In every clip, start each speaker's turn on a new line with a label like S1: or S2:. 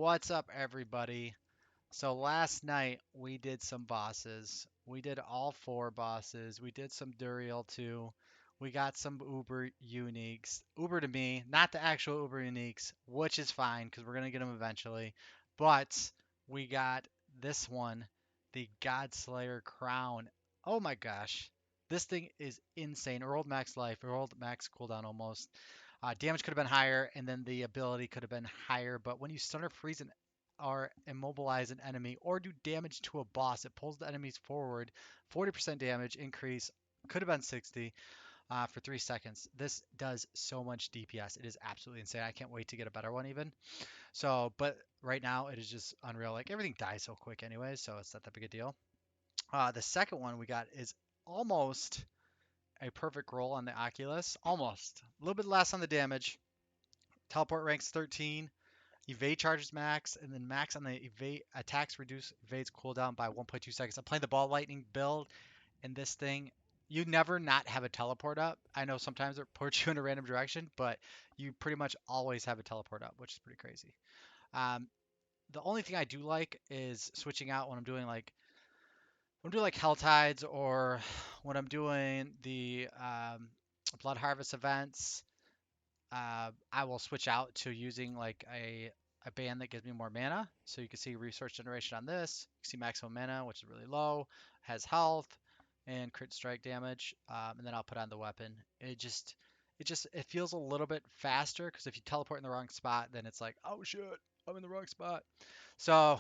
S1: What's up, everybody? So last night we did some bosses. We did all four bosses. We did some Duriel too. We got some Uber uniques. Uber to me, not the actual Uber uniques, which is fine because we're gonna get them eventually. But we got this one, the Godslayer crown. Oh my gosh, this thing is insane. Or old max life, or old max cooldown almost. Damage could have been higher, and then the ability could have been higher. But when you stun or freeze or immobilize an enemy or do damage to a boss, it pulls the enemies forward. 40% damage increase. Could have been 60 for 3 seconds. This does so much DPS. It is absolutely insane. I can't wait to get a better one even. So, but right now it is just unreal. Like everything dies so quick anyway, so it's not that big a deal. The second one we got is almost a perfect roll on the Oculus. Almost. A little bit less on the damage. Teleport ranks 13. Evade charges max, and then max on the evade attacks reduce evades cooldown by 1.2 seconds. I'm playing the ball lightning build, and this thing, you never not have a teleport up. I know sometimes it ports you in a random direction, but you pretty much always have a teleport up, which is pretty crazy. The only thing I do like is switching out when I'm doing like Hell Tides or when I'm doing the Blood Harvest events. I will switch out to using like a band that gives me more mana. So you can see resource generation on this. You can see maximum mana, which is really low, has health and crit strike damage. And then I'll put on the weapon. It feels a little bit faster because if you teleport in the wrong spot, then it's like, oh shit, I'm in the wrong spot. So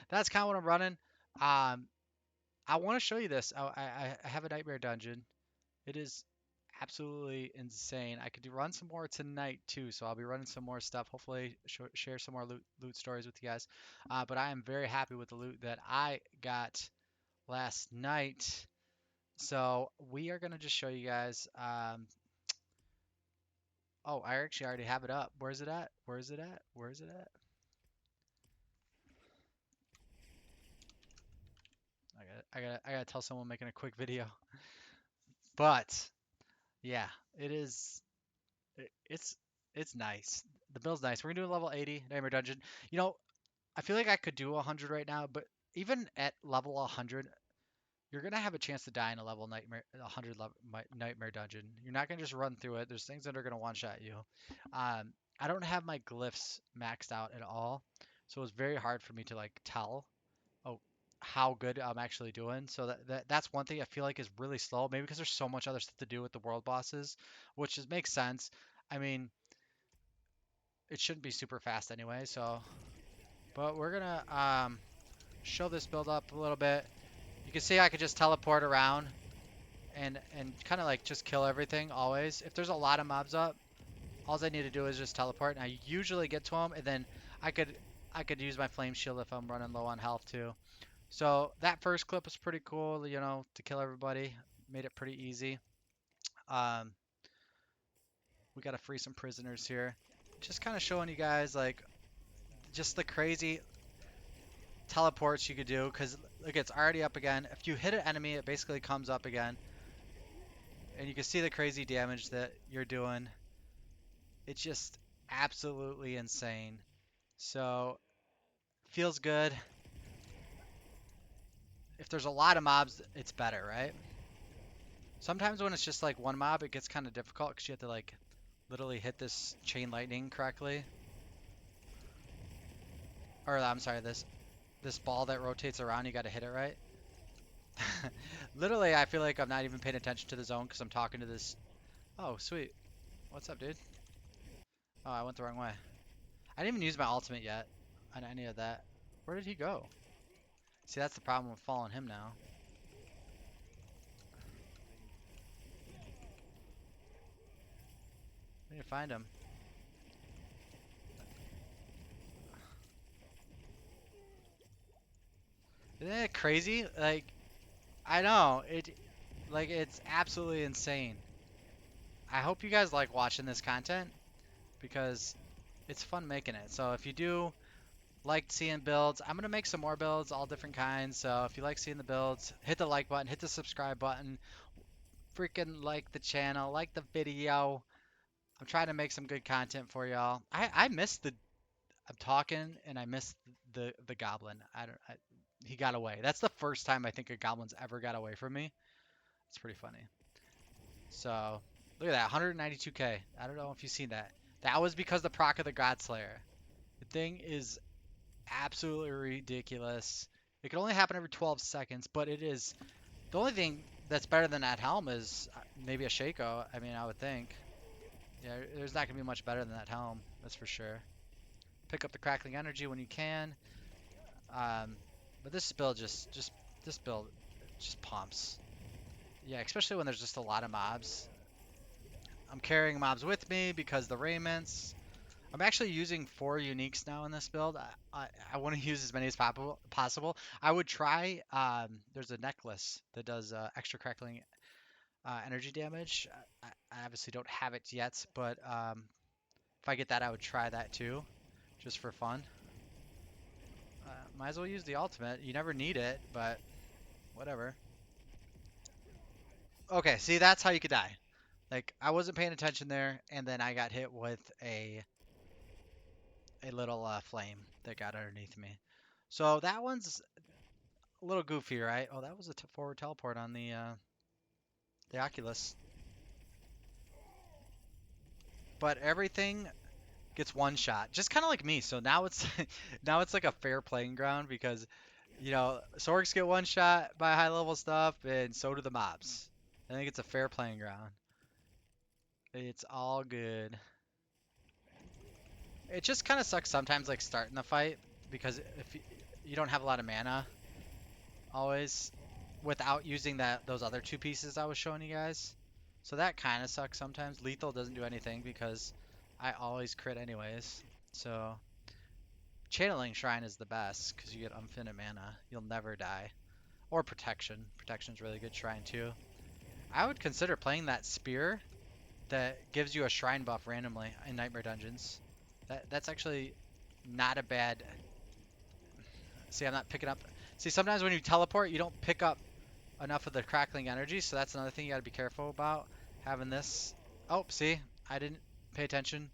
S1: that's kind of what I'm running. Um, I want to show you this. I have a nightmare dungeon. It is absolutely insane. I could run some more tonight too, so I'll be running some more stuff. Hopefully, share some more loot stories with you guys. But I am very happy with the loot that I got last night. So we are gonna just show you guys. Oh, I actually already have it up. Where's it at? Where is it at? Where is it at? I gotta tell someone making a quick video. But yeah, it is. It's it's nice. The build's nice. We're gonna do a level 80 Nightmare Dungeon. You know, I feel like I could do 100 right now, but even at level 100, you're gonna have a chance to die in a level nightmare 100 level nightmare dungeon. You're not gonna just run through it. There's things that are gonna one-shot you. I don't have my glyphs maxed out at all, so it's very hard for me to like tell oh how good I'm actually doing. So that's one thing I feel like is really slow. Maybe because there's so much other stuff to do with the world bosses, which is makes sense. I mean, it shouldn't be super fast anyway. So, but we're gonna show this build up a little bit. You can see I could just teleport around and kind of like just kill everything always. If there's a lot of mobs up, all I need to do is just teleport, and I usually get to them, and then I could I could use my flame shield if I'm running low on health too. So that first clip was pretty cool, you know, to kill everybody. Made it pretty easy. Um, we got to free some prisoners here. Just kind of showing you guys like just the crazy teleports you could do because look, it's already up again. If you hit an enemy, it basically comes up again, and you can see the crazy damage that you're doing. It's just absolutely insane. So feels good. If there's a lot of mobs, it's better, right? Sometimes when it's just like one mob, it gets kind of difficult because you have to like literally hit this chain lightning correctly. Or I'm sorry, this ball that rotates around, you got to hit it right. Literally, I feel like I'm not even paying attention to the zone because I'm talking to this. Oh, sweet. What's up, dude? Oh, I went the wrong way. I didn't even use my ultimate yet on any of that. Where did he go? See, that's the problem with following him now. I need to find him. Isn't it crazy? Like, I know it's absolutely insane. I hope you guys like watching this content because it's fun making it. So if you do like seeing builds, I'm gonna make some more builds, all different kinds. So if you like seeing the builds, hit the like button, hit the subscribe button, freaking like the channel, like the video. I'm trying to make some good content for y'all. I missed the I'm talking and I missed the goblin. He got away. That's the first time I think a goblin's ever got away from me. It's pretty funny. So look at that, 192k. I don't know if you've seen that. That was because the proc of the Godslayer. The thing is absolutely ridiculous. It can only happen every 12 seconds, but it is the only thing that's better than that helm is maybe a Shaco. I mean, I would think. Yeah, there's not gonna be much better than that helm. That's for sure. Pick up the crackling energy when you can. Um, but this build just this build just pumps. Yeah, especially when there's just a lot of mobs. I'm carrying mobs with me because the raiments. I'm actually using 4 uniques now in this build. I want to use as many as possible. I would try. There's a necklace that does extra crackling energy damage. I obviously don't have it yet, but if I get that, I would try that too, just for fun. Might as well use the ultimate. You never need it, but whatever. Okay, see, that's how you could die. Like, I wasn't paying attention there, and then I got hit with a little flame that got underneath me. So that one's a little goofy, right? Oh, that was a forward teleport on the Oculus. But everything gets one shot, just kind of like me. So now it's now it's like a fair playing ground because Sorgs get one shot by high level stuff, and so do the mobs. I think it's a fair playing ground. It's all good. It just kind of sucks sometimes, like starting the fight, because if you don't have a lot of mana always, without using those other 2 pieces I was showing you guys. So that kind of sucks sometimes. Lethal doesn't do anything because I always crit anyways. So channeling shrine is the best because you get infinite mana. You'll never die. Or protection. Protection's really good shrine too. I would consider playing that spear that gives you a shrine buff randomly in Nightmare Dungeons. That's actually not a bad. See, I'm not picking up. See, sometimes when you teleport, you don't pick up enough of the crackling energy, so that's another thing you got to be careful about. Having this. Oh, see, I didn't pay attention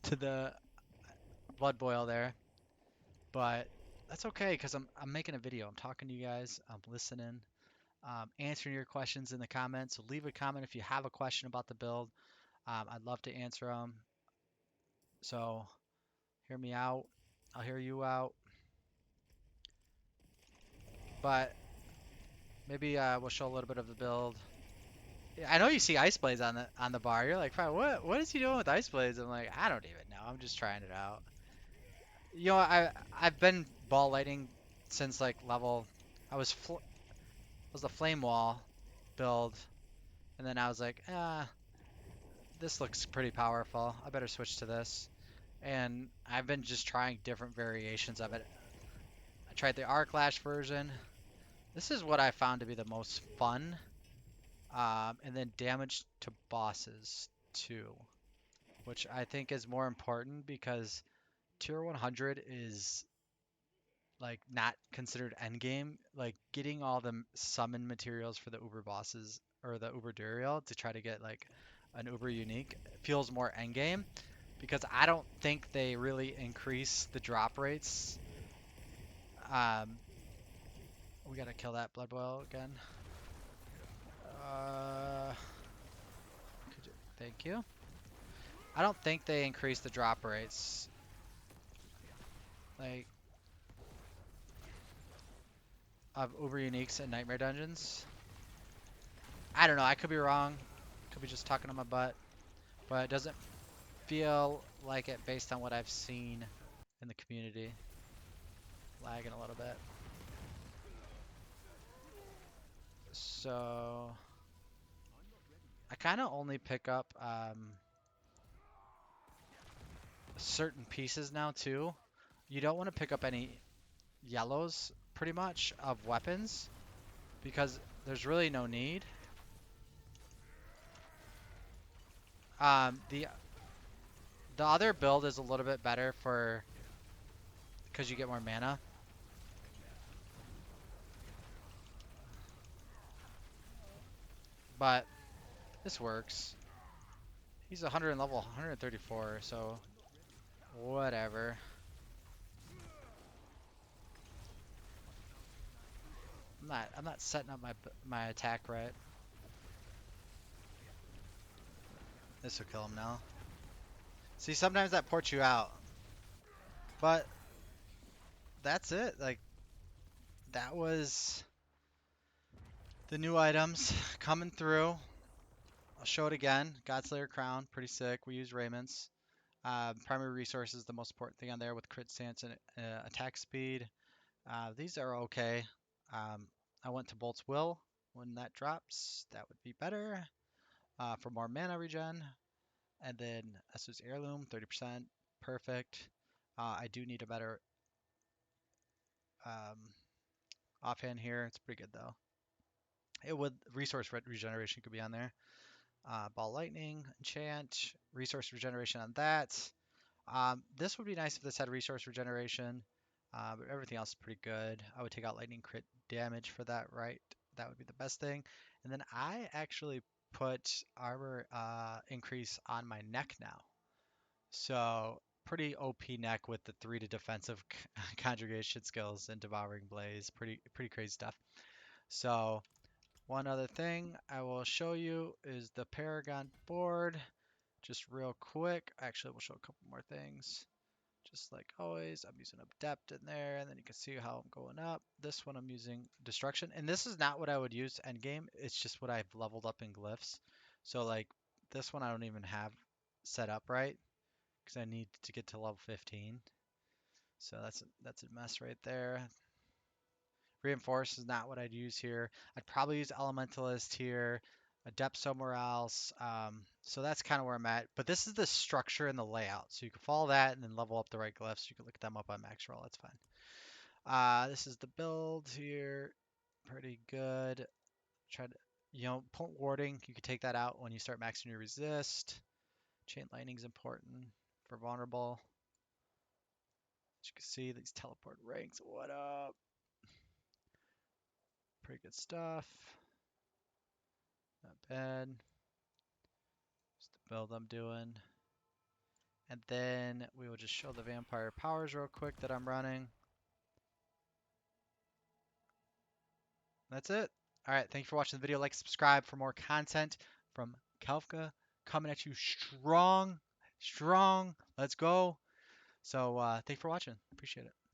S1: to the blood boil there, but that's okay because I'm making a video. I'm talking to you guys. I'm listening. Answering your questions in the comments. So leave a comment if you have a question about the build. I'd love to answer them. So hear me out. I'll hear you out. But maybe we'll show a little bit of the build. Yeah, I know you see ice blades on the bar. You're like, what is he doing with ice blades? I'm like, I don't even know. I'm just trying it out. I've been ball lighting since like level. I was the flame wall build, and then I was like, this looks pretty powerful. I better switch to this. And I've been just trying different variations of it. I tried the arc lash version. This is what I found to be the most fun. And then damage to bosses too, which I think is more important because tier 100 is like not considered endgame. Like getting all the summon materials for the Uber bosses or the Uber Duriel to try to get like an Uber unique feels more endgame because I don't think they really increase the drop rates. Um, we gotta kill that blood boil again. Uh, thank you. I don't think they increase the drop rates. Like of Uber Uniques and Nightmare Dungeons. I don't know. I could be wrong. Could be just talking on my butt. But it doesn't feel like it based on what I've seen in the community. Lagging a little bit. So I kind of only pick up certain pieces now too. You don't want to pick up any yellows pretty much of weapons because there's really no need. The other build is a little bit better for because you get more mana. But this works. He's 100 and level 134, so whatever. I'm not setting up my attack right. This will kill him now. See, sometimes that ports you out, but that's it. Like that was the new items coming through. I'll show it again. Godslayer Crown, pretty sick. We use Raymond's. Primary resource is the most important thing on there with crit stance and attack speed. These are okay. Um, I went to Bolt's Will when that drops. That would be better for more mana regen. And then Esso's Heirloom, 30%. Perfect. I do need a better um, offhand here. It's pretty good though. It would resource regeneration could be on there. Ball Lightning, Enchant, resource regeneration on that. This would be nice if this had resource regeneration, but everything else is pretty good. I would take out lightning crit damage for that, right? That would be the best thing. And then I actually put armor increase on my neck now. So pretty OP neck with the 3 to defensive conjugation skills and devouring blaze. Pretty crazy stuff. So one other thing I will show you is the Paragon board. Just real quick. Actually, we'll show a couple more things. Just like always, I'm using Adept in there, and then you can see how I'm going up. This one I'm using Destruction, and this is not what I would use endgame. It's just what I've leveled up in glyphs. So like this one I don't even have set up right because I need to get to level 15. So that's a mess right there. Reinforce is not what I'd use here. I'd probably use Elementalist here, Adept somewhere else. So that's kind of where I'm at. But this is the structure and the layout. So you can follow that and then level up the right glyphs. You can look them up on Max Roll. That's fine. This is the build here. Pretty good. Try to, point warding. You can take that out when you start maxing your resist. Chain lightning is important for vulnerable. As you can see, these teleport ranks. What up? Pretty good stuff. Not bad. Just the build I'm doing. And then we will just show the vampire powers real quick that I'm running. That's it. All right, thank you for watching the video. Like, subscribe for more content from Kefka coming at you strong, strong. Let's go. So thank you for watching. Appreciate it.